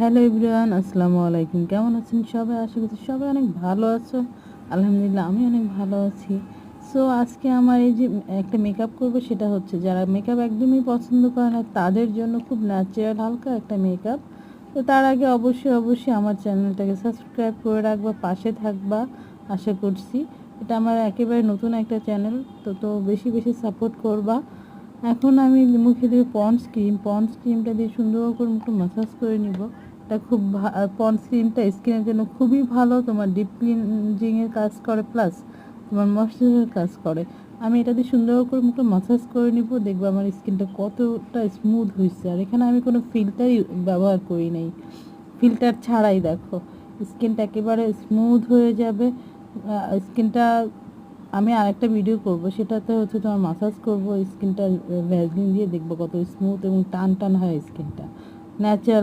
Hello everyone, আসসালামু আলাইকুম। কেমন আছেন সবাই? আশা করছি সবাই অনেক ভালো আছো। আলহামদুলিল্লাহ আমি অনেক ভালো আছি। সো আজকে আমার এই যে একটা মেকআপ করব, সেটা হচ্ছে যারা মেকআপ একদমই পছন্দ করে না তাদের জন্য খুব ন্যাচারাল হালকা একটা মেকআপ। তো তার আগে অবশ্যই আমার চ্যানেলটাকে সাবস্ক্রাইব করে রাখবা, পাশে থাকবা। আশা করছি এটা আমার একেবারে নতুন একটা চ্যানেল, তো বেশি বেশি সাপোর্ট করবা। এখন আমি মুখে দিয়ে পন্ডস ক্রিমটা দিয়ে সুন্দর করে মুখটা ম্যাসাজ করে নিব। এটা খুব পন্ডস ক্রিমটা স্কিনের জন্য খুবই ভালো, তোমার ডিপ ক্লিনজিংয়ের কাজ করে, প্লাস তোমার ময়শ্চারাইজারের কাজ করে। আমি এটা দিয়ে সুন্দর করে মুখটা ম্যাসাজ করে নিব, দেখবো আমার স্কিনটা কতটা স্মুথ হয়েছে। আর এখানে আমি কোনো ফিল্টারই ব্যবহার করি নাই, ফিল্টার ছাড়াই দেখো স্কিনটা একেবারে স্মুথ হয়ে যাবে। স্কিনটা আমি আরেকটা ভিডিও করব, সেটাতে হচ্ছে তোমার মাসাজ করব স্কিনটা ভ্যাসলিন দিয়ে, দেখবো কত স্মুথ এবং টান টান হয় স্কিনটা ন্যাচারাল